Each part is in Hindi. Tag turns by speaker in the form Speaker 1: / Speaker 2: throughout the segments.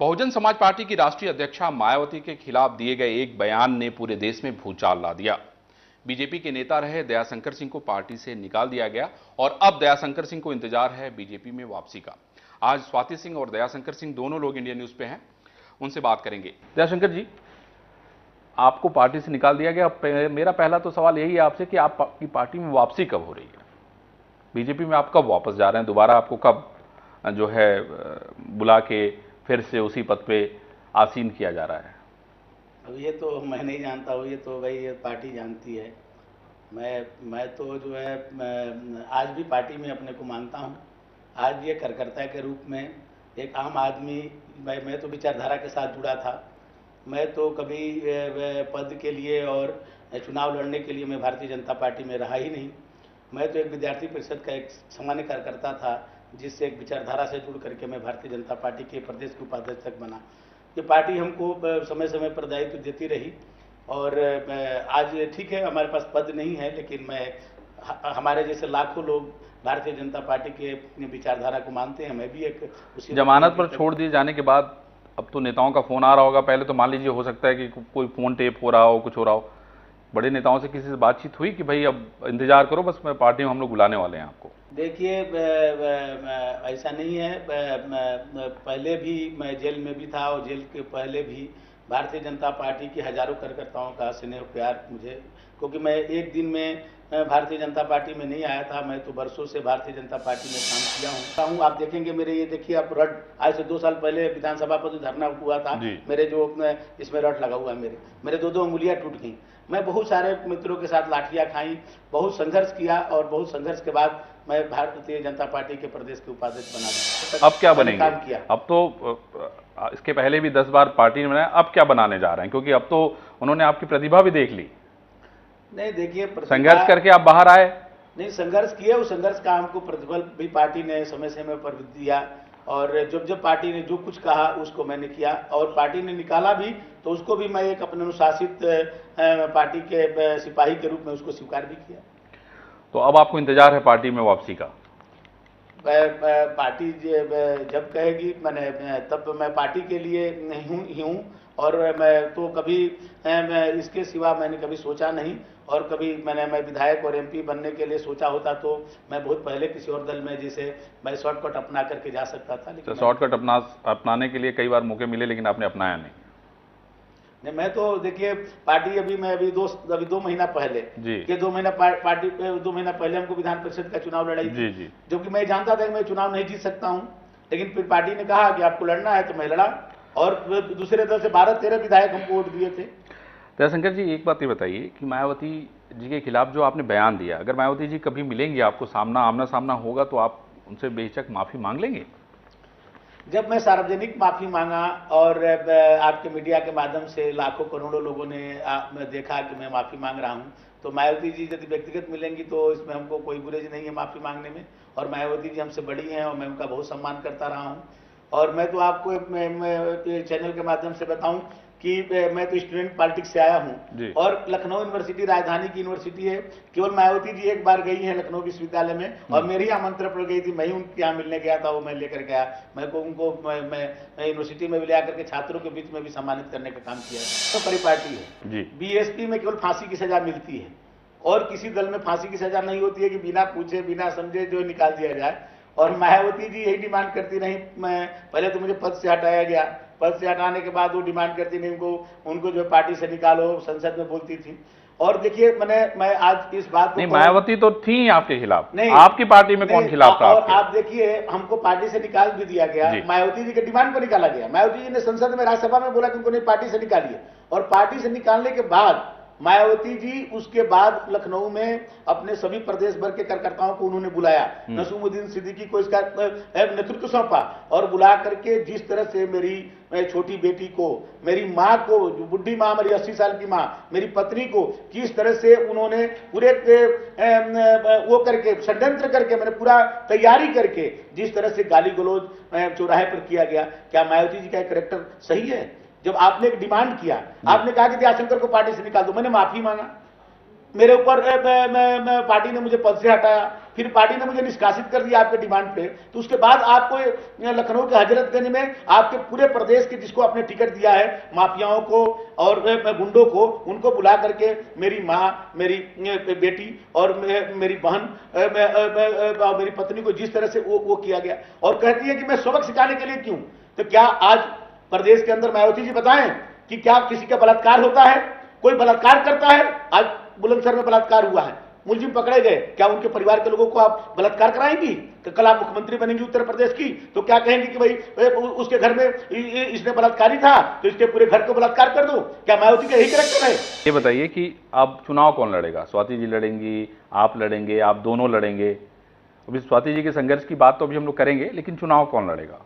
Speaker 1: बहुजन समाज पार्टी की राष्ट्रीय अध्यक्षा मायावती के खिलाफ दिए गए एक बयान ने पूरे देश में भूचाल ला दिया। बीजेपी के नेता रहे दयाशंकर सिंह को पार्टी से निकाल दिया गया और अब दयाशंकर सिंह को इंतजार है बीजेपी में वापसी का। आज स्वाति सिंह और दयाशंकर सिंह दोनों लोग इंडिया न्यूज पे हैं, उनसे बात करेंगे। दयाशंकर जी, आपको पार्टी से निकाल दिया गया। मेरा पहला तो सवाल यही है आपसे कि आपकी पार्टी में वापसी कब हो रही है? बीजेपी में आप कब वापस जा रहे हैं? दोबारा आपको कब जो है बुला के फिर से उसी पद पे आसीन किया जा रहा है?
Speaker 2: अब ये तो मैं नहीं जानता हूँ, ये तो भाई ये पार्टी जानती है। मैं तो जो है आज भी पार्टी में अपने को मानता हूँ। आज ये कार्यकर्ता के रूप में एक आम आदमी, मैं तो विचारधारा के साथ जुड़ा था। मैं तो कभी पद के लिए और चुनाव लड़ने के लिए मैं भारतीय जनता पार्टी में रहा ही नहीं। मैं तो एक विद्यार्थी परिषद का एक सामान्य कार्यकर्ता था, जिससे एक विचारधारा से जुड़ करके मैं भारतीय जनता पार्टी के प्रदेश के उपाध्यक्ष तक बना। ये पार्टी हमको समय समय पर दायित्व देती रही और आज ठीक है हमारे पास पद नहीं है, लेकिन हमारे जैसे लाखों लोग भारतीय जनता पार्टी के विचारधारा को मानते हैं। मैं भी एक उसी
Speaker 1: जमानत पर छोड़ दिए जाने के बाद अब तो नेताओं का फोन आ रहा होगा। पहले तो मान लीजिए हो सकता है कि कोई फोन टेप हो रहा हो, कुछ हो रहा हो। बड़े नेताओं से किसी से बातचीत हुई कि भाई अब इंतजार करो, बस मैं पार्टी में हम लोग बुलाने वाले हैं आपको?
Speaker 2: देखिए, ऐसा नहीं है। पहले भी मैं जेल में भी था और जेल के पहले भी भारतीय जनता पार्टी के हजारों कार्यकर्ताओं का स्नेह प्यार मुझे, क्योंकि मैं एक दिन में भारतीय जनता पार्टी में नहीं आया था। मैं तो वर्षों से भारतीय जनता पार्टी में काम किया हूँ। आप देखेंगे मेरे, ये देखिए आप रट, आज से 2 साल पहले विधानसभा पर जो धरना हुआ था, मेरे जो इसमें रट लगा हुआ है, मेरे 2 अंगुलियां टूट गई। मैं बहुत सारे मित्रों के साथ लाठियां खाई, बहुत संघर्ष किया और बहुत संघर्ष के बाद मैं भारतीय जनता पार्टी के प्रदेश के उपाध्यक्ष बना।
Speaker 1: अब क्या बनेंगे? काम किया। अब तो इसके पहले भी 10 बार पार्टी ने बनाया, अब क्या बनाने जा रहे हैं? क्योंकि अब तो उन्होंने आपकी प्रतिभा भी देख ली।
Speaker 2: नहीं, देखिए,
Speaker 1: संघर्ष करके आप बाहर आए।
Speaker 2: नहीं, संघर्ष किया, उस संघर्ष का हमको प्रतिफल भी पार्टी ने समय समय पर दिया और जब पार्टी ने जो कुछ कहा उसको मैंने किया और पार्टी ने निकाला भी तो उसको भी मैं एक अपने अनुशासित पार्टी के सिपाही के रूप में उसको स्वीकार भी किया।
Speaker 1: तो अब आपको इंतजार है पार्टी में वापसी का?
Speaker 2: पार्टी जब कहेगी मैंने तब मैं पार्टी के लिए ही हूँ और मैं तो कभी इसके सिवा मैंने कभी सोचा नहीं। और कभी मैं विधायक और एमपी बनने के लिए सोचा होता तो मैं बहुत पहले किसी और दल में, जैसे मैं शॉर्टकट अपना करके जा सकता था, लेकिन
Speaker 1: शॉर्टकट अपनाने के लिए कई बार मौके मिले लेकिन आपने अपनाया नहीं।
Speaker 2: नहीं, मैं तो देखिए पार्टी अभी 2 महीना पहले कि 2 महीना पार्टी 2 महीना पहले हमको विधान परिषद का चुनाव लड़ाई थी, जो कि मैं जानता था कि मैं चुनाव नहीं जीत सकता हूं, लेकिन फिर पार्टी ने कहा कि आपको लड़ना है तो मैं लड़ा और दूसरे दल से 12-13 विधायक हमको वोट दिए थे।
Speaker 1: दयाशंकर जी, एक बात ये बताइए कि मायावती जी के खिलाफ जो आपने बयान दिया, अगर मायावती जी कभी मिलेंगी, आपको आमना सामना होगा तो आप उनसे बेहिचक माफी मांग लेंगे?
Speaker 2: जब मैं सार्वजनिक माफी मांगा और आपके मीडिया के माध्यम से लाखों करोड़ों लोगों ने देखा कि मैं माफी मांग रहा हूं, तो मायावती जी यदि व्यक्तिगत मिलेंगी तो इसमें हमको कोई गुरेज नहीं है माफी मांगने में। और मायावती जी हमसे बड़ी हैं और मैं उनका बहुत सम्मान करता रहा हूं। और मैं तो आपको चैनल के माध्यम से बताऊं कि मैं तो स्टूडेंट पॉलिटिक्स से आया हूं और लखनऊ यूनिवर्सिटी राजधानी की यूनिवर्सिटी है। केवल मायावती जी एक बार गई हैं लखनऊ विश्वविद्यालय में और मेरी आमंत्रण पर गई थी, मैं ही उनके यहाँ मिलने गया था, वो मैं लेकर गया। मैं यूनिवर्सिटी में भी ले आकर के छात्रों के बीच में भी सम्मानित करने का काम किया। तो परिपाटी है, बीएसपी में केवल फांसी की सजा मिलती है और किसी दल में फांसी की सजा नहीं होती है कि बिना पूछे बिना समझे जो निकाल दिया जाए। और मायावती जी यही डिमांड करती रही। मैं पहले तो मुझे पद से हटाया गया, पद से हटाने के बाद वो डिमांड करती नहीं, उनको जो पार्टी से निकालो, संसद में बोलती थी। और देखिए मैं आज इस बात को
Speaker 1: नहीं, मायावती तो थी आपके खिलाफ, नहीं आपकी पार्टी में कौन खिलाफ था?
Speaker 2: और आप देखिए हमको पार्टी से निकाल भी दिया गया, मायावती जी के डिमांड पर निकाला गया। मायावती जी ने संसद में, राज्यसभा में बोला कि उनको नहीं, पार्टी से निकालिए। और पार्टी से निकालने के बाद मायावती जी उसके बाद लखनऊ में अपने सभी प्रदेश भर के कार्यकर्ताओं को उन्होंने बुलाया, नसूमुद्दीन सिद्दीकी को इसका नेतृत्व सौंपा और बुला करके जिस तरह से मेरी छोटी बेटी को, मेरी माँ को, बुढ़ी माँ, मेरी 80 साल की माँ, मेरी पत्नी को किस तरह से उन्होंने पूरे वो करके षड्यंत्र करके, मैंने पूरा तैयारी करके जिस तरह से गाली गलौज चौराहे पर किया गया, क्या मायावती जी का कैरेक्टर सही है? जब आपने एक डिमांड किया, आपने कहा कि दयाशंकर को पार्टी से निकाल दो, मैंने माफी मांगा, मेरे ऊपर पार्टी ने मुझे पद से हटाया फिर पार्टी ने मुझे निष्कासित कर दिया आपके डिमांड पे, तो उसके बाद आपको लखनऊ के हजरतगंज में आपके पूरे प्रदेश के जिसको आपने टिकट दिया है माफियाओं को और गुंडों को, उनको बुला करके मेरी माँ, मेरी बेटी और मेरी बहन, मेरी पत्नी को जिस तरह से वो किया गया, और कहती है कि मैं सबक सिखाने के लिए क्यों। तो क्या आज प्रदेश के अंदर मायावती जी बताएं कि क्या किसी का बलात्कार होता है, कोई बलात्कार करता है? आज बुलंदशहर में बलात्कार हुआ है, मुलजिम पकड़े गए, क्या उनके परिवार के लोगों को आप बलात्कार कराएंगी? तो कल आप मुख्यमंत्री बनेंगी उत्तर प्रदेश की, तो क्या कहेंगे कि भाई उसके घर में इसने बलात्कारी था तो इसके पूरे घर को बलात्कार कर दो? क्या मायावती का यही कैरेक्टर है?
Speaker 1: ये बताइए कि अब चुनाव कौन लड़ेगा? स्वाति जी लड़ेंगी, आप लड़ेंगे, आप दोनों लड़ेंगे? अभी स्वाति जी के संघर्ष की बात तो अभी हम लोग करेंगे, लेकिन चुनाव कौन लड़ेगा?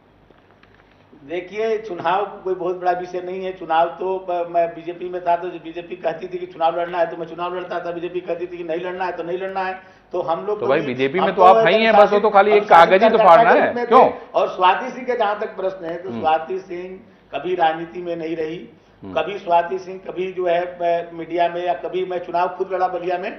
Speaker 2: देखिए, चुनाव कोई बहुत बड़ा विषय नहीं है। चुनाव तो मैं बीजेपी में था तो बीजेपी कहती थी कि चुनाव लड़ना है तो मैं चुनाव लड़ता था, बीजेपी कहती थी कि नहीं लड़ना है तो नहीं लड़ना है। तो हम लोग
Speaker 1: तो भाई बीजेपी में तो आप नहीं है, बस वो तो खाली एक कागज ही तो फाड़ना है, क्यों?
Speaker 2: और स्वाति सिंह के जहां तक प्रश्न है, तो स्वाति सिंह कभी राजनीति में नहीं रही, कभी स्वाति सिंह कभी जो है मीडिया में, या कभी मैं चुनाव खुद लड़ा बलिया में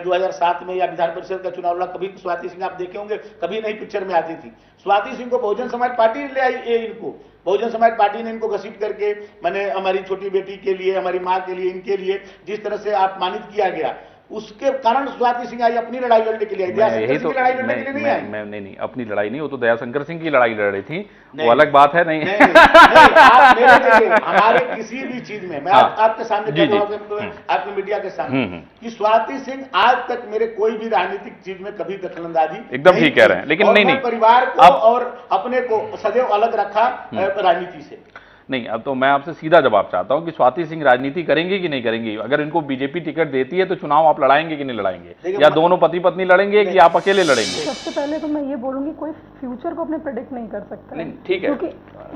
Speaker 2: 2007 में, या विधान परिषद का चुनाव लड़ा, कभी स्वाति सिंह आप देखे होंगे कभी नहीं पिक्चर में आती थी। स्वाति सिंह को बहुजन समाज पार्टी ले आई, इनको बहुजन समाज पार्टी ने इनको घसीट करके, मैंने हमारी छोटी बेटी के लिए, हमारी माँ के लिए, इनके लिए जिस तरह से अपमानित किया गया, उसके कारण स्वाति सिंह आई, अपनी लड़ाई लड़ने के लिए।
Speaker 1: यही तो लड़ाई लड़ने के लिए नहीं आई। नहीं, अपनी लड़ाई नहीं, वो तो दयाशंकर सिंह की लड़ाई लड़ रही थी, वो अलग बात है। नहीं,
Speaker 2: आप मेरे देखिए, हमारे किसी भी चीज में मैं आपके सामने कह रहा हूं, आपके मीडिया के सामने, कि स्वाति सिंह आज तक मेरे कोई भी राजनीतिक चीज में कभी दखलंदाजी
Speaker 1: एकदम ठीक कह रहे हैं, लेकिन नहीं,
Speaker 2: परिवार को और अपने को सदैव अलग रखा राजनीति से।
Speaker 1: नहीं, अब तो मैं आपसे सीधा जवाब चाहता हूं कि स्वाति सिंह राजनीति करेंगी कि नहीं करेंगी? अगर इनको बीजेपी टिकट देती है तो चुनाव आप लड़ाएंगे कि नहीं लड़ाएंगे, या दोनों पति पत्नी लड़ेंगे कि आप अकेले लड़ेंगे?
Speaker 3: सबसे पहले तो मैं ये बोलूंगी, कोई फ्यूचर को अपने प्रेडिक्ट नहीं कर सकता।
Speaker 1: नहीं, ठीक है,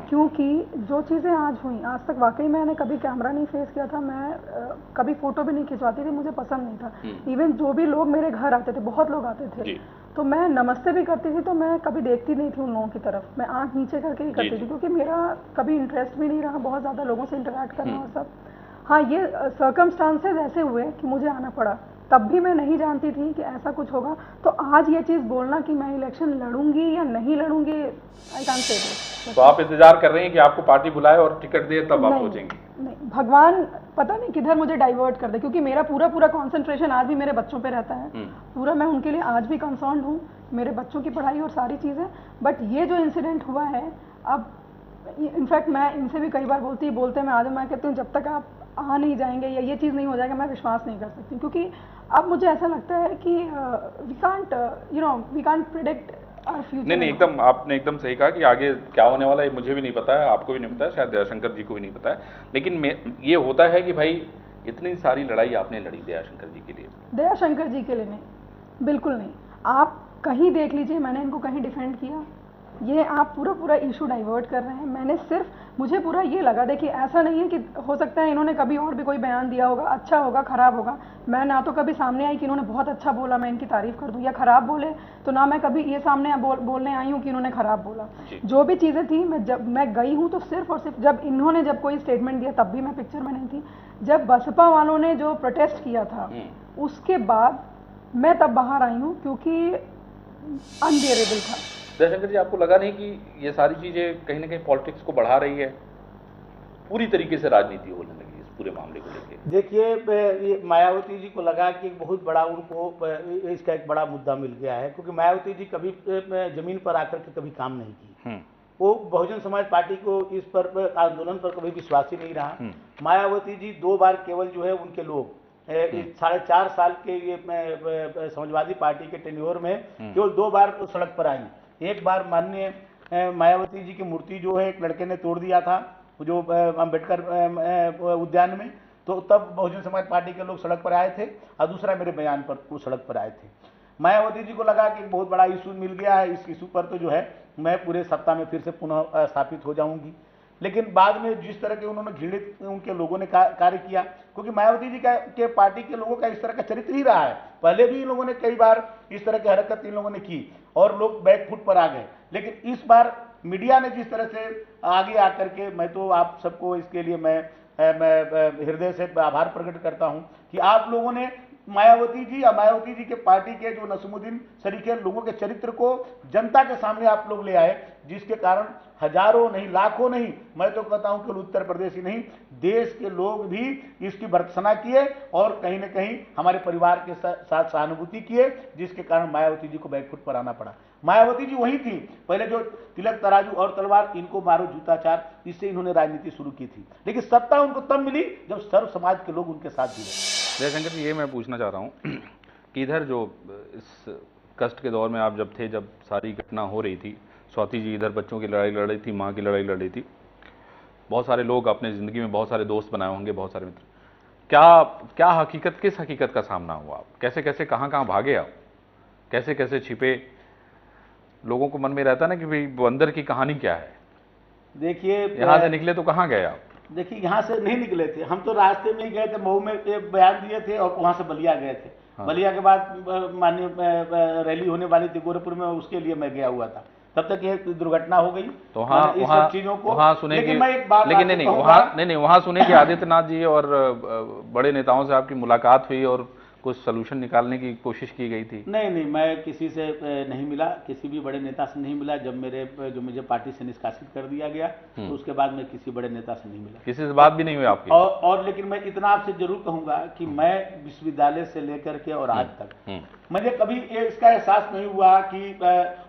Speaker 3: क्योंकि जो चीजें आज हुई, आज तक वाकई मैंने कभी कैमरा नहीं फेस किया था, मैं कभी फोटो भी नहीं खिंचवाती थी, मुझे पसंद नहीं था। इवन जो भी लोग मेरे घर आते थे, बहुत लोग आते थे, तो मैं नमस्ते भी करती थी तो मैं कभी देखती नहीं थी उन लोगों की तरफ, मैं आंख नीचे करके ही करती थी, क्योंकि मेरा कभी इंटरेस्ट भी नहीं रहा बहुत ज़्यादा लोगों से इंटरेक्ट करना और सब। हाँ, ये सर्कमस्टांसेस ऐसे हुए कि मुझे आना पड़ा, तब भी मैं नहीं जानती थी कि ऐसा कुछ होगा। तो आज ये चीज़ बोलना कि मैं इलेक्शन लड़ूंगी या नहीं लड़ूंगी, आई कांट से इट।
Speaker 1: तो आप इंतजार कर रही हैं कि आपको पार्टी बुलाए और टिकट दे, तब आप सोचेंगी?
Speaker 3: नहीं, भगवान पता नहीं किधर मुझे डाइवर्ट कर दे, क्योंकि मेरा पूरा कंसंट्रेशन आज भी मेरे बच्चों पे रहता है, पूरा मैं उनके लिए आज भी कंसर्न्ड हूँ, मेरे बच्चों की पढ़ाई और सारी चीज़ें। बट ये जो इंसिडेंट हुआ है, अब इनफैक्ट मैं इनसे भी कई बार बोलते मैं आज मैं कहती हूँ जब तक आप आ नहीं जाएंगे या ये चीज़ नहीं हो जाएगा, मैं विश्वास नहीं कर सकती, क्योंकि अब मुझे ऐसा लगता है कि we can't predict our future.
Speaker 1: नहीं, एकदम आपने एकदम सही कहा कि आगे क्या होने वाला है मुझे भी नहीं पता है, आपको भी नहीं पता है, शायद दयाशंकर जी को भी नहीं पता है, लेकिन ये होता है कि भाई इतनी सारी लड़ाई आपने लड़ी दयाशंकर जी के लिए।
Speaker 3: दयाशंकर जी के लिए नहीं, बिल्कुल नहीं। आप कहीं देख लीजिए, मैंने इनको कहीं डिफेंड किया? ये आप पूरा इशू डाइवर्ट कर रहे हैं। मैंने सिर्फ, मुझे पूरा ये लगा, देखिए ऐसा नहीं है कि हो सकता है इन्होंने कभी और भी कोई बयान दिया होगा, अच्छा होगा खराब होगा, मैं ना तो कभी सामने आई कि इन्होंने बहुत अच्छा बोला मैं इनकी तारीफ कर दूं, या खराब बोले तो ना मैं कभी ये सामने बोलने आई हूँ कि इन्होंने खराब बोला। जो भी चीज़ें थी, मैं गई हूँ तो सिर्फ और सिर्फ जब कोई स्टेटमेंट दिया तब भी मैं पिक्चर में नहीं थी, जब बसपा वालों ने जो प्रोटेस्ट किया था उसके बाद मैं तब बाहर आई हूँ, क्योंकि अनबियरेबल था।
Speaker 1: दयाशंकर जी, आपको लगा नहीं कि ये सारी चीजें कहीं ना कहीं पॉलिटिक्स को बढ़ा रही है, पूरी तरीके से राजनीति होने लगी इस पूरे मामले को लेकर?
Speaker 2: देखिए, ये मायावती जी को लगा कि बहुत बड़ा उनको इसका एक बड़ा मुद्दा मिल गया है, क्योंकि मायावती जी कभी जमीन पर आकर के कभी काम नहीं की। वो बहुजन समाज पार्टी को इस पर आंदोलन पर कभी विश्वास ही नहीं रहा। मायावती जी 2 बार केवल जो है उनके लोग 4.5 साल के ये समाजवादी पार्टी के टेन्योर में केवल 2 बार सड़क पर आई। एक बार माननीय मायावती जी की मूर्ति जो है एक लड़के ने तोड़ दिया था, जो अम्बेडकर उद्यान में, तो तब बहुजन समाज पार्टी के लोग सड़क पर आए थे, और दूसरा मेरे बयान पर वो सड़क पर आए थे। मायावती जी को लगा कि बहुत बड़ा इशू मिल गया है, इस इशू पर तो जो है मैं पूरे सत्ता में फिर से पुनः स्थापित हो जाऊंगी। लेकिन बाद में जिस तरह के उन्होंने घृणित उनके लोगों ने कार्य किया, क्योंकि मायावती जी के पार्टी के लोगों का इस तरह का चरित्र ही रहा है, पहले भी इन लोगों ने कई बार इस तरह की हरकत इन लोगों ने की और लोग बैकफुट पर आ गए। लेकिन इस बार मीडिया ने जिस तरह से आगे आकर के, मैं तो आप सबको इसके लिए मैं हृदय से आभार प्रकट करता हूं कि आप लोगों ने मायावती जी या मायावती जी के पार्टी के जो नसीमुद्दीन शरीके लोगों के चरित्र को जनता के सामने आप लोग ले आए, जिसके कारण हजारों नहीं लाखों नहीं, मैं तो कहता हूं कि उत्तर प्रदेश ही नहीं देश के लोग भी इसकी भर्त्सना किए और कहीं ना कहीं हमारे परिवार के साथ सहानुभूति किए, जिसके कारण मायावती जी को बैकफुट पर आना पड़ा। मायावती जी वही थी पहले जो तिलक तराजू और तलवार, इनको मारो जूताचार, इससे इन्होंने राजनीति शुरू की थी, लेकिन सत्ता उनको तब मिली जब सर्व समाज के लोग उनके साथ जुड़े।
Speaker 1: जयशंकर जी, ये मैं पूछना चाह रहा हूँ कि इधर जो इस कष्ट के दौर में आप जब थे, जब सारी घटना हो रही थी, स्वाति जी इधर बच्चों की लड़ाई लड़ रही थी, माँ की लड़ाई लड़ रही थी, बहुत सारे लोग अपने ज़िंदगी में बहुत सारे दोस्त बनाए होंगे, बहुत सारे मित्र, क्या हकीकत, किस हकीकत का सामना हुआ? आप कैसे कैसे कहाँ भागे, आप कैसे कैसे छिपे? लोगों को मन में रहता ना कि भाई वो अंदर की कहानी क्या है।
Speaker 2: देखिए
Speaker 1: यहाँ से निकले तो कहाँ गए आप?
Speaker 2: देखिए यहाँ से नहीं निकले थे हम, तो रास्ते में ही गए थे, मऊ में एक बयान दिए थे और वहाँ से बलिया गए थे। हाँ। बलिया के बाद माननीय रैली होने वाली थी गोरखपुर में, उसके लिए मैं गया हुआ था, तब तक ये दुर्घटना हो गई।
Speaker 1: तो वहाँ
Speaker 2: चीजों को
Speaker 1: वहाँ सुने कि, लेकिन नहीं वहाँ सुने कि आदित्यनाथ जी और बड़े नेताओं से आपकी मुलाकात हुई और कुछ सलूशन निकालने की कोशिश की गई थी।
Speaker 2: नहीं, मैं किसी से नहीं मिला, किसी भी बड़े नेता से नहीं मिला। जब जो मुझे पार्टी से निष्कासित कर दिया गया तो उसके बाद मैं किसी बड़े नेता से नहीं मिला,
Speaker 1: किसी से बात भी नहीं हुई आपकी।
Speaker 2: और लेकिन मैं इतना आपसे जरूर कहूंगा कि मैं विश्वविद्यालय से लेकर के और आज तक मुझे कभी इसका एहसास नहीं हुआ कि,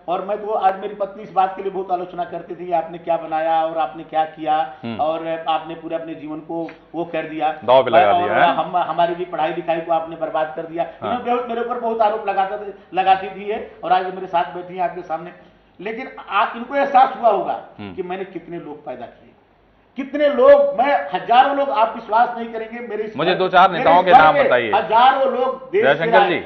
Speaker 2: और मैं तो आज मेरी पत्नी इस बात के लिए बहुत आलोचना करती थी, आपने क्या बनाया और आपने क्या किया और आपने पूरे अपने जीवन को वो कर दिया,
Speaker 1: दांव पे लगा दिया है।
Speaker 2: हमारी भी पढ़ाई लिखाई को आपने बर्बाद कर दिया। हाँ। मेरे ऊपर बहुत आरोप लगाती थी और आज मेरे साथ बैठी है आपके सामने, लेकिन इनको एहसास हुआ होगा कि मैंने कितने लोग पैदा किए, कितने लोग, मैं हजारों लोग, आप विश्वास नहीं करेंगे मेरे,
Speaker 1: मुझे दो चार नेताओं के नाम बताइए।
Speaker 2: हजारों लोग
Speaker 1: दयाशंकर जी,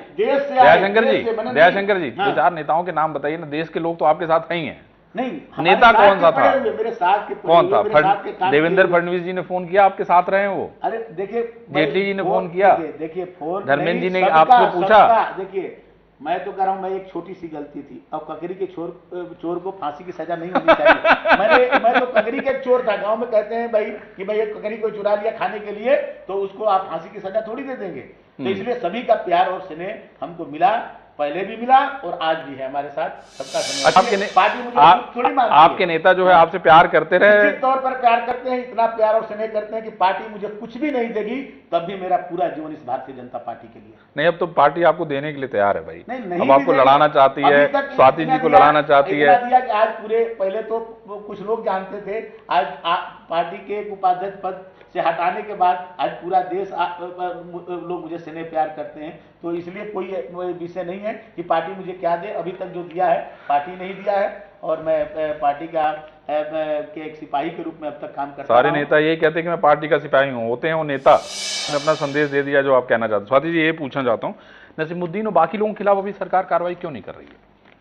Speaker 2: दयाशंकर जी,
Speaker 1: दो चार नेताओं के नाम बताइए ना। देश के लोग तो आपके साथ ही हैं।
Speaker 2: नहीं,
Speaker 1: नेता कौन सा था?
Speaker 2: मेरे साथ के
Speaker 1: कौन था? देवेंद्र फडणवीस जी ने फोन किया, आपके साथ रहे वो?
Speaker 2: अरे देखिए,
Speaker 1: जेटली जी ने फोन किया,
Speaker 2: देखिए फोन,
Speaker 1: धर्मेंद्र जी ने आपको पूछा।
Speaker 2: देखिए मैं तो कह रहा हूं, मैं एक छोटी सी गलती थी, अब ककरी के चोर को फांसी की सजा नहीं होनी चाहिए। मैं तो ककरी के चोर था, गांव में कहते हैं भाई कि भाई एक ककरी को चुरा लिया खाने के लिए तो उसको आप फांसी की सजा थोड़ी दे देंगे। तो इसलिए सभी का प्यार और स्नेह हमको मिला, पहले भी मिला और आज भी है हमारे साथ, सबका धन्यवाद। पार्टी मुझे थोड़ी मानती है,
Speaker 1: आपके नेता जो है आपसे प्यार करते रहे,
Speaker 2: निश्चित तौर पर प्यार करते हैं, इतना प्यार और स्नेह करते हैं कि पार्टी मुझे कुछ भी नहीं देगी तब भी मेरा पूरा जीवन इस भारतीय जनता पार्टी के लिए।
Speaker 1: नहीं, अब तो पार्टी आपको देने के लिए तैयार है भाई।
Speaker 2: नहीं,
Speaker 1: अब आपको लड़ाना चाहती है, स्वाति जी को लड़ाना चाहती है।
Speaker 2: आज पूरे, पहले तो कुछ लोग जानते थे, आज पार्टी के उपाध्यक्ष पद से हटाने के बाद आज पूरा देश लोग मुझे स्नेह प्यार करते हैं। तो इसलिए कोई विषय नहीं है कि पार्टी मुझे क्या दे, अभी तक जो दिया है पार्टी नहीं दिया है और मैं पार्टी का के एक सिपाही के रूप में अब तक काम करता हूं।
Speaker 1: सारे नेता यही कहते हैं कि मैं पार्टी का सिपाही हूँ, होते हैं वो नेता। ने अपना संदेश दे दिया जो आप कहना चाहते हैं। स्वाति जी, ये पूछना चाहता हूँ, नसीमुद्दीन और बाकी लोगों के खिलाफ अभी सरकार कार्रवाई क्यों नहीं कर रही है?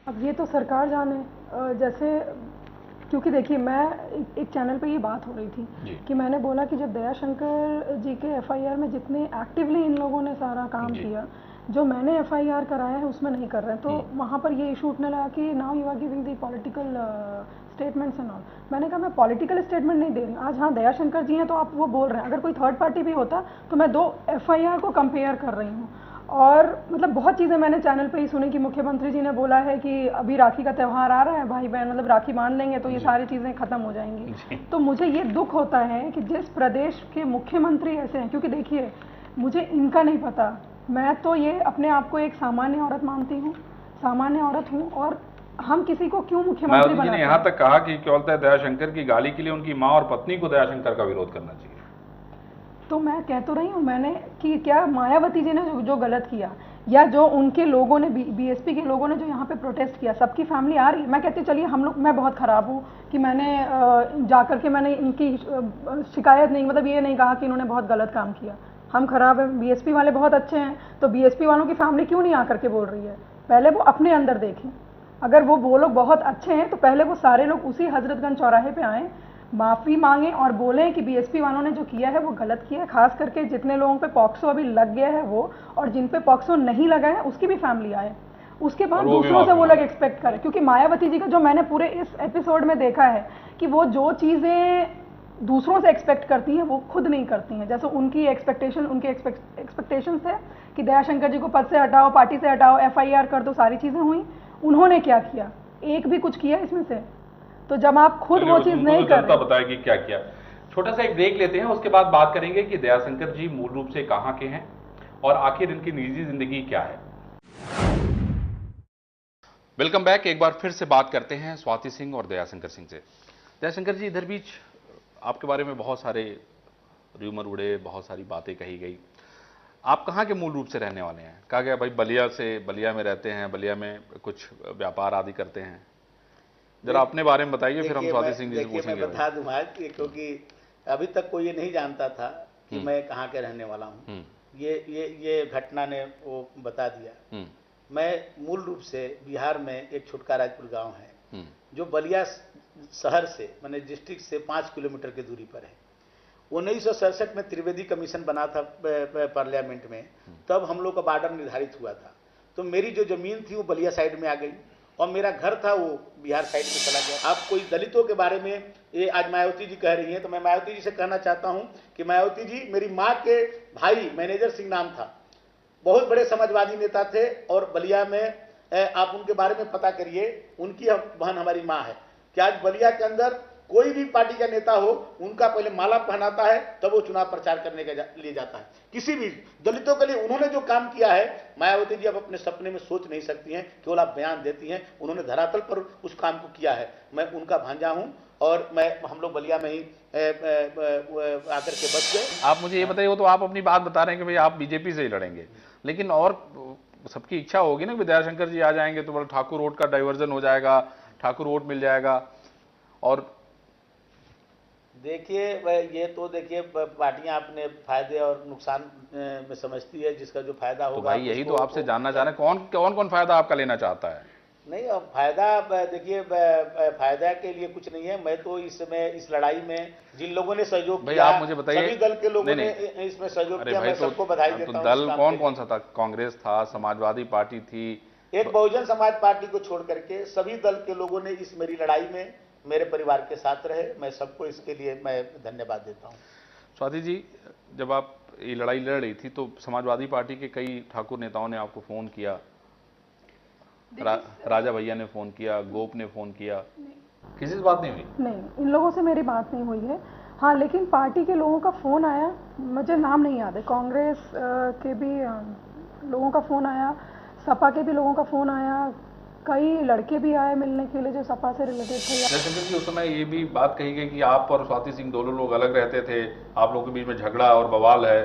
Speaker 3: अब ये तो सरकार जाने, जैसे क्योंकि देखिए मैं एक चैनल पे ये बात हो रही थी कि मैंने बोला कि जब दयाशंकर जी के एफआईआर में जितने एक्टिवली इन लोगों ने सारा काम किया, जो मैंने एफआईआर कराया है उसमें नहीं कर रहे हैं, तो वहाँ पर ये इशू उठने लगा कि now you are giving the political statements and all. मैंने कहा मैं पॉलिटिकल स्टेटमेंट नहीं दे रही हूँ। आज हाँ दयाशंकर जी हैं तो आप वो बोल रहे हैं, अगर कोई थर्ड पार्टी भी होता तो मैं दो एफआईआर को कंपेयर कर रही हूँ। और मतलब बहुत चीज़ें मैंने चैनल पे ही सुनी कि मुख्यमंत्री जी ने बोला है कि अभी राखी का त्यौहार आ रहा है, भाई बहन मतलब राखी बांध लेंगे तो ये सारी चीज़ें खत्म हो जाएंगी। तो मुझे ये दुख होता है कि जिस प्रदेश के मुख्यमंत्री ऐसे हैं, क्योंकि देखिए मुझे इनका नहीं पता, मैं तो ये अपने आप को एक सामान्य औरत मानती हूँ, सामान्य औरत हूँ, और हम किसी को क्यों मुख्यमंत्री बनाते हैं।
Speaker 1: यहाँ तक कहा कि केवल दयाशंकर की गाली के लिए उनकी माँ और पत्नी को दयाशंकर का विरोध करना चाहिए।
Speaker 3: तो मैं कह तो रही हूँ मैंने कि क्या मायावती जी ने जो गलत किया, या जो उनके लोगों ने बीएसपी के लोगों ने जो यहाँ पे प्रोटेस्ट किया, सबकी फैमिली आ रही है। मैं कहती चलिए हम लोग, मैं बहुत ख़राब हूँ कि मैंने जाकर के मैंने इनकी शिकायत नहीं, मतलब ये नहीं कहा कि इन्होंने बहुत गलत काम किया, हम खराब हैं, बीएसपी वाले बहुत अच्छे हैं, तो बीएसपी वालों की फैमिली क्यों नहीं आकर के बोल रही है? पहले वो अपने अंदर देखें, अगर वो लोग बहुत अच्छे हैं तो पहले वो सारे लोग उसी हजरतगंज चौराहे पे आएँ, माफ़ी मांगे और बोलें कि बीएसपी वालों ने जो किया है वो गलत किया है। खास करके जितने लोगों पे पॉक्सो अभी लग गया है वो, और जिन पे पॉक्सो नहीं लगा है उसकी भी फैमिली आए, उसके बाद दूसरों से वो लोग एक्सपेक्ट करें। क्योंकि मायावती जी का जो मैंने पूरे इस एपिसोड में देखा है कि वो जो चीज़ें दूसरों से एक्सपेक्ट करती हैं वो खुद नहीं करती हैं। जैसे उनके एक्सपेक्टेशन थे कि दयाशंकर जी को पद से हटाओ, पार्टी से हटाओ, FIR कर दो, सारी चीज़ें हुई। उन्होंने क्या किया? एक भी कुछ किया इसमें से? तो जब आप खुद वो चीज़ नहीं कर रहे,
Speaker 1: बताएगी क्या किया। छोटा सा एक ब्रेक लेते हैं, उसके बाद बात करेंगे कि दयाशंकर जी मूल रूप से कहाँ के हैं और आखिर इनकी निजी जिंदगी क्या है। Welcome back. एक बार फिर से बात करते हैं स्वाति सिंह और दयाशंकर सिंह से। दयाशंकर जी, इधर बीच आपके बारे में बहुत सारे र्यूमर उड़े, बहुत सारी बातें कही गई। आप कहाँ के मूल रूप से रहने वाले हैं? कहा गया भाई बलिया में रहते हैं, बलिया में कुछ व्यापार आदि करते हैं। जरा अपने बारे में बताइए, फिर हम स्वाति सिंह जी से पूछेंगे।
Speaker 2: मैं बता दूं आज, क्योंकि अभी तक कोई ये नहीं जानता था कि मैं कहाँ के रहने वाला हूँ। ये घटना ने वो बता दिया। मैं मूल रूप से बिहार में एक छोटका राजपुर गांव है जो बलिया शहर से, मैंने डिस्ट्रिक्ट से 5 किलोमीटर की दूरी पर है। 1967 में त्रिवेदी कमीशन बना था पार्लियामेंट में, तब हम लोग का बॉर्डर निर्धारित हुआ था। तो मेरी जो जमीन थी वो बलिया साइड में आ गई और मेरा घर था वो बिहार साइड में चला गया। आप कोई दलितों के बारे में ये आज मायावती जी कह रही हैं, तो मैं मायावती जी से कहना चाहता हूं कि मायावती जी, मेरी माँ के भाई मैनेजर सिंह नाम था, बहुत बड़े समाजवादी नेता थे, और बलिया में आप उनके बारे में पता करिए, उनकी बहन हमारी माँ है। कि आज बलिया के अंदर कोई भी पार्टी का नेता हो, उनका पहले माला पहनाता है, तब वो चुनाव प्रचार करने के लिए जाता है। किसी भी दलितों के लिए उन्होंने जो काम किया है, मायावती जी अब अपने सपने में सोच नहीं सकती हैं, केवल आप बयान देती हैं। उन्होंने धरातल पर उस काम को किया है। मैं उनका भांजा हूं और हम लोग बलिया में ही आकर के बस गए।
Speaker 1: आप मुझे ये बताइए, वो तो आप अपनी बात बता रहे हैं कि भाई आप बीजेपी से ही लड़ेंगे, लेकिन और सबकी इच्छा होगी ना कि दयाशंकर जी आ जाएंगे तो ठाकुर रोड का डाइवर्जन हो जाएगा, ठाकुर वोट मिल जाएगा। और
Speaker 2: देखिए, ये तो देखिए पार्टियां अपने फायदे और नुकसान में समझती है, जिसका जो फायदा होगा।
Speaker 1: तो भाई यही तो आपसे जानना चाह रहे हैं, कौन फायदा आपका लेना चाहता है?
Speaker 2: नहीं, अब फायदा देखिए, फायदा के लिए कुछ नहीं है। मैं तो इस लड़ाई में जिन लोगों ने सहयोग किया,
Speaker 1: आप मुझे बताइए,
Speaker 2: सभी दल के लोगों ने इसमें सहयोग किया, मैं सबको बधाई देता हूं।
Speaker 1: दल कौन सा था? कांग्रेस था, समाजवादी पार्टी थी,
Speaker 2: एक बहुजन समाज पार्टी को छोड़ करके सभी दल के लोगों ने इस मेरी लड़ाई में मेरे परिवार के साथ रहे। मैं सबको इसके लिए मैं धन्यवाद देता हूं।
Speaker 1: स्वाति जी, जब आप ये लड़ाई लड़ रही थी तो समाजवादी पार्टी के कई ठाकुर नेताओं ने आपको फोन किया, राजा भैया ने फोन किया, गोप ने फोन किया, किसी से बात नहीं हुई?
Speaker 3: नहीं, इन लोगों से मेरी बात नहीं हुई है। हाँ, लेकिन पार्टी के लोगों का फोन आया, मुझे नाम नहीं याद है, कांग्रेस के भी लोगों का फोन आया, सपा के भी लोगों का फोन आया, कई लड़के भी आए मिलने के लिए जो सपा से रिलेटेड थे।
Speaker 1: दयाशंकर जी, उस समय ये भी बात कही गई कि आप और स्वाति सिंह दोनों लोग अलग रहते थे, आप लोगों के बीच में झगड़ा और बवाल है,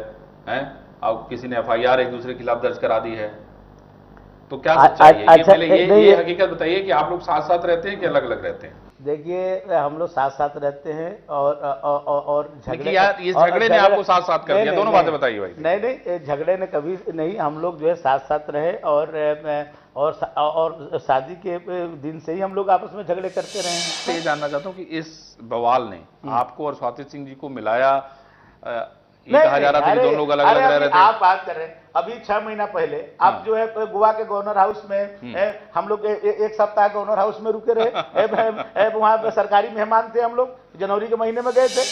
Speaker 1: आप किसी ने FIR एक दूसरे के खिलाफ दर्ज करा दी है, तो क्या सच्चाई है?
Speaker 2: अच्छा,
Speaker 1: ये हकीकत बताइए कि आप लोग साथ साथ रहते हैं कि अलग अलग रहते हैं?
Speaker 2: देखिए, हम लोग साथ साथ रहते हैं और झगड़े,
Speaker 1: यार ये झगड़े ने आपको साथ साथ कर दिया, दोनों बातें बताइए भाई।
Speaker 2: नहीं, झगड़े ने कभी नहीं, हम लोग जो है साथ साथ रहे और शादी के दिन से ही हम लोग आपस में झगड़े करते रहे हैं।
Speaker 1: ये जानना चाहता हूँ कि इस बवाल ने आपको और स्वाति सिंह जी को मिलाया? ये कहा जा रहा था कि दोनों लोग अलग अलग रह रहे थे।
Speaker 2: आप बात कर रहे हैं, अभी 6 महीना पहले आप जो है गोवा के गवर्नर हाउस में हम लोग एक सप्ताह गवर्नर हाउस में रुके रहे। वहां सरकारी मेहमान थे, हम लोग जनवरी के महीने में गए थे।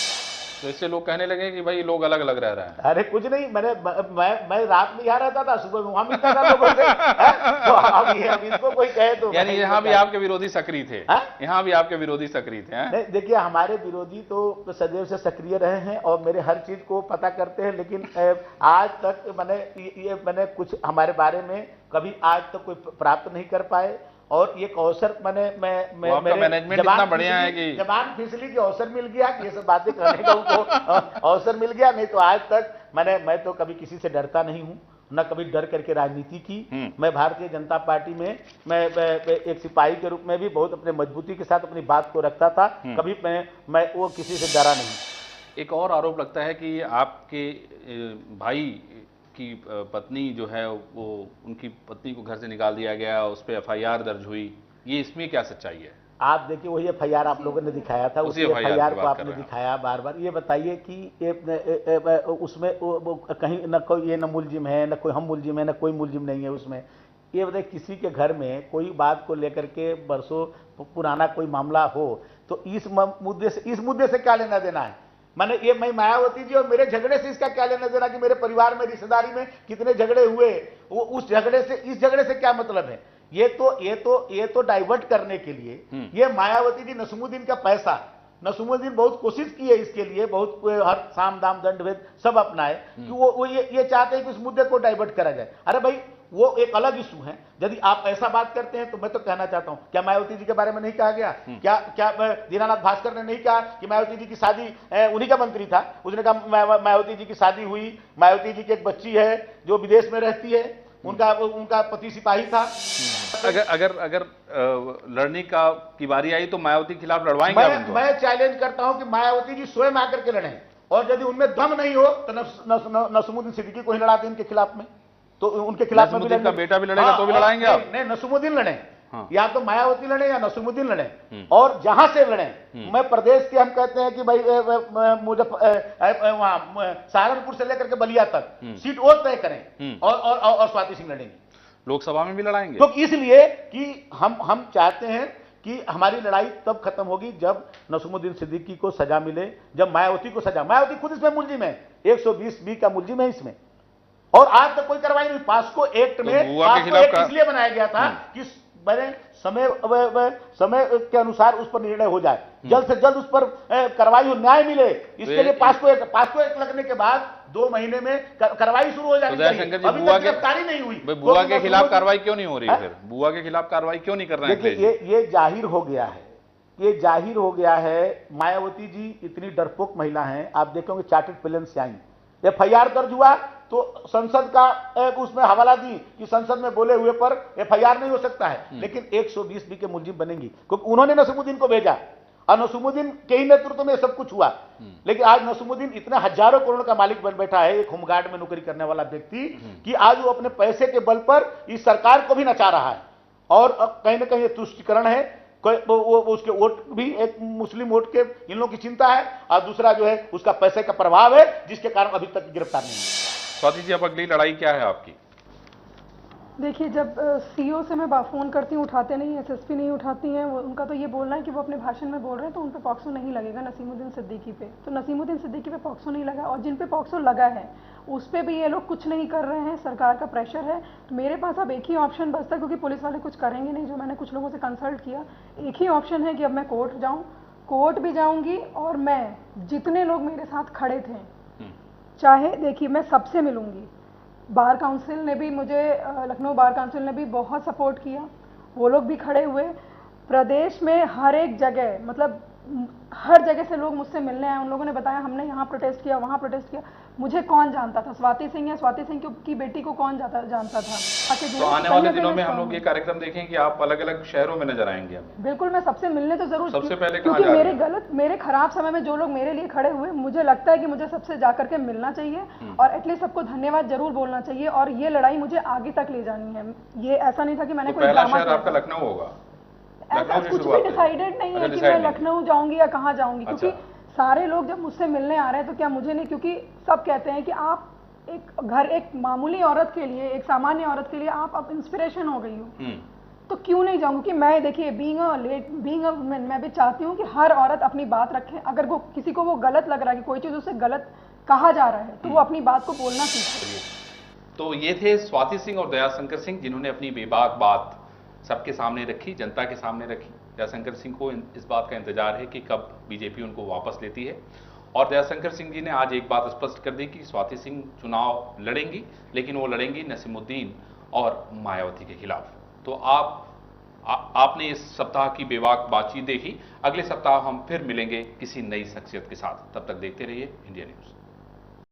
Speaker 1: तो इससे लोग कहने लगे कि भाई लोग अलग अलग रह रहे हैं।
Speaker 2: अरे कुछ नहीं, मैं रात में यहाँ रहता था, सुबह में वहां मिलता था लोगों से। तो अब इसको कोई कहे तो,
Speaker 1: यानी यहाँ भी आपके विरोधी सक्रिय थे? यहाँ भी आपके विरोधी सक्रिय थे?
Speaker 2: नहीं, देखिए, हमारे विरोधी तो सदैव से सक्रिय रहे हैं और मेरे हर चीज को पता करते हैं, लेकिन आज तक मैंने कुछ हमारे बारे में कभी आज तक कोई प्राप्त नहीं कर पाए। और ये अवसर मेरे
Speaker 1: मैनेजमेंट इतना बढ़िया है कि
Speaker 2: जबान फिसली की अवसर मिल गया कि ये सब बातें करने का उनको अवसर मिल गया। नहीं तो आज तक मैं तो कभी किसी से डरता नहीं हूँ, न कभी डर करके राजनीति की। मैं भारतीय जनता पार्टी में मैं एक सिपाही के रूप में भी बहुत अपने मजबूती के साथ अपनी बात को रखता था। कभी मैं वो किसी से डरा नहीं।
Speaker 1: एक और आरोप लगता है कि आपके भाई की पत्नी जो है वो, उनकी पत्नी को घर से निकाल दिया गया, उस पर FIR दर्ज हुई, ये इसमें क्या सच्चाई है?
Speaker 2: आप देखिए, वही FIR आप लोगों ने दिखाया था, उसी FIR को आपने दिखाया बार बार। ये बताइए कि उसमें कहीं न कोई ये न मुलजिम है, न कोई हम मुलजिम है, न कोई मुलजिम नहीं है उसमें। ये बताइए, किसी के घर में कोई बात को लेकर के बरसों पुराना कोई मामला हो तो इस मुद्दे से क्या लेना देना है? मैं मायावती जी और मेरे झगड़े से इसका क्या लेना देना कि मेरे परिवार में, रिश्तेदारी में कितने झगड़े हुए, वो उस झगड़े से, इस झगड़े से क्या मतलब है? ये तो डाइवर्ट करने के लिए ये मायावती जी, नसीमुद्दीन का पैसा, नसीमुद्दीन बहुत कोशिश की है इसके लिए, बहुत हर साम दाम दंड भेद सब अपनाए कि वो ये चाहते हैं कि उस मुद्दे को डाइवर्ट करा जाए। अरे भाई वो एक अलग इशू है। यदि आप ऐसा बात करते हैं तो मैं तो कहना चाहता हूं, क्या मायावती जी के बारे में नहीं कहा गया? क्या दीनानाथ भास्कर ने नहीं कहा कि मायावती जी की शादी, उन्हीं का मंत्री था, उसने कहा मायावती जी की शादी हुई, मायावती जी की एक बच्ची है जो विदेश में रहती है, उनका पति सिपाही था।
Speaker 1: अगर लड़ने की बारी आई तो मायावती के खिलाफ लड़वाएंगे?
Speaker 2: मैं चैलेंज करता हूं कि मायावती जी स्वयं आकर के लड़ें, और यदि उनमें दम नहीं हो तो नसीमुद्दीन सिद्दीकी को ही लड़ा दें इनके खिलाफ में, तो उनके खिलाफ
Speaker 1: नसीमुद्दीन का बेटा भी लड़ेगा तो भी लड़ाएंगे आप?
Speaker 2: नहीं, नसीमुद्दीन लड़े, या तो मायावती लड़े या नसीमुद्दीन लड़े, और जहां से लड़े। मैं प्रदेश के, हम कहते हैं कि भाई सहारनपुर से लेकर के बलिया तक सीट और तय करें, और स्वाति सिंह लड़ेंगे।
Speaker 1: लोकसभा में भी लड़ाएंगे?
Speaker 2: तो इसलिए कि हम चाहते हैं कि हमारी लड़ाई तब खत्म होगी जब नसीमुद्दीन सिद्दीकी को सजा मिले, जब मायावती को सजा, मायावती खुद इसमें मुलजिम है, 120B का मुलजिम है इसमें, और आज तक कोई कार्रवाई नहीं। पास्को एक्ट में इसलिए बनाया गया था कि मैंने समय के अनुसार उस पर निर्णय हो जाए, जल्द से जल्द उस पर कार्रवाई हो, न्याय मिले, इसके लिए पास्को एक्ट लगने के बाद 2 महीने में कार्रवाई शुरू हो जानी चाहिए। अभी तक गिरफ्तारी नहीं हुई।
Speaker 1: बुआ के खिलाफ कार्रवाई क्यों नहीं हो रही? फिर बुआ के खिलाफ कार्रवाई क्यों नहीं कर रहे हैं?
Speaker 2: देखिए ये जाहिर हो गया है, ये जाहिर हो गया है। मायावती जी इतनी डरपोक महिला हैं, आप देखोगे चार्टर्ड प्लेन से आई, FIR दर्ज हुआ तो संसद का उसमें हवाला दी कि संसद में बोले हुए पर FIR नहीं हो सकता है, लेकिन 120B के मुलजिम बनेंगी, क्योंकि उन्होंने नसीमुद्दीन को भेजा और नसीमुद्दीन के ही नेतृत्व में सब कुछ हुआ। लेकिन आज नसीमुद्दीन इतने हजारों करोड़ का मालिक बन बैठा है, एक होमगार्ड में नौकरी करने वाला व्यक्ति, कि आज वो अपने पैसे के बल पर इस सरकार को भी नचा रहा है, और कहीं ना कहीं ये तुष्टिकरण है। वो उसके वोट भी, एक मुस्लिम वोट के इन लोगों की चिंता है, और दूसरा जो है उसका पैसे का प्रभाव है, जिसके कारण अभी तक गिरफ्तार नहीं है।
Speaker 1: स्वाति जी, अब अगली लड़ाई क्या है आपकी?
Speaker 3: देखिए, जब CO से मैं फ़ोन करती हूँ, उठाते नहीं, SSP नहीं उठाती हैं, उनका तो ये बोलना है कि वो अपने भाषण में बोल रहे हैं तो उन पे पॉक्सो नहीं लगेगा नसीमुद्दीन सिद्दीकी पे, तो नसीमुद्दीन सिद्दीकी पे पॉक्सो नहीं लगा, और जिन पे पॉक्सो लगा है उस पर भी ये लोग कुछ नहीं कर रहे हैं, सरकार का प्रेशर है। तो मेरे पास अब एक ही ऑप्शन बचता है, क्योंकि पुलिस वाले कुछ करेंगे नहीं, जो मैंने कुछ लोगों से कंसल्ट किया, एक ही ऑप्शन है कि अब मैं कोर्ट जाऊँ, कोर्ट भी जाऊँगी, और मैं जितने लोग मेरे साथ खड़े थे, चाहे देखिए मैं सबसे मिलूंगी। बार काउंसिल ने भी मुझे, लखनऊ बार काउंसिल ने भी बहुत सपोर्ट किया, वो लोग भी खड़े हुए। प्रदेश में हर एक जगह, मतलब हर जगह से लोग मुझसे मिलने आए, उन लोगों ने बताया हमने यहाँ प्रोटेस्ट किया, वहाँ प्रोटेस्ट किया। मुझे कौन जानता था? स्वाति सिंह या स्वाति सिंह की बेटी को कौन जानता था?
Speaker 1: तो आने वाले दिनों में हम लोग ये कार्यक्रम देखें कि आप अलग अलग शहरों में नजर आएंगे हमें?
Speaker 3: बिल्कुल, मैं सबसे मिलने तो जरूर,
Speaker 1: सबसे पहले
Speaker 3: क्योंकि मेरे खराब समय में जो लोग मेरे लिए खड़े हुए, मुझे लगता है कि मुझे सबसे जाकर के मिलना चाहिए, और एटलीस्ट सबको धन्यवाद जरूर बोलना चाहिए, और ये लड़ाई मुझे आगे तक ले जानी है। ये ऐसा नहीं था कि मैंने कोई
Speaker 1: पहला शहर आपका लखनऊ होगा?
Speaker 3: ऐसा कुछ भी डिसाइडेड नहीं है कि मैं लखनऊ जाऊंगी या कहाँ जाऊंगी, क्योंकि सारे लोग जब मुझसे मिलने आ रहे हैं तो क्या मुझे नहीं, क्योंकि सब कहते हैं कि आप एक मामूली औरत के लिए, एक सामान्य औरत के लिए आप अब इंस्पिरेशन हो गई हो, तो क्यों नहीं जाऊंगी? कि मैं, देखिए, बीइंग अ वुमेन, मैं भी चाहती हूँ कि हर औरत अपनी बात रखे। अगर वो किसी को वो गलत लग रहा है कि कोई चीज उससे गलत कहा जा रहा है, तो वो अपनी बात को बोलना सीखे।
Speaker 1: तो ये थे स्वाति सिंह और दयाशंकर सिंह, जिन्होंने अपनी बेबाक बात सबके सामने रखी, जनता के सामने रखी। दयाशंकर सिंह को इस बात का इंतजार है कि कब बीजेपी उनको वापस लेती है, और दयाशंकर सिंह जी ने आज एक बात स्पष्ट कर दी कि स्वाति सिंह चुनाव लड़ेंगी, लेकिन वो लड़ेंगी नसीमुद्दीन और मायावती के खिलाफ। तो आपने इस सप्ताह की बेबाक बातचीत देखी। अगले सप्ताह हम फिर मिलेंगे किसी नई शख्सियत के साथ। तब तक देखते रहिए इंडिया न्यूज।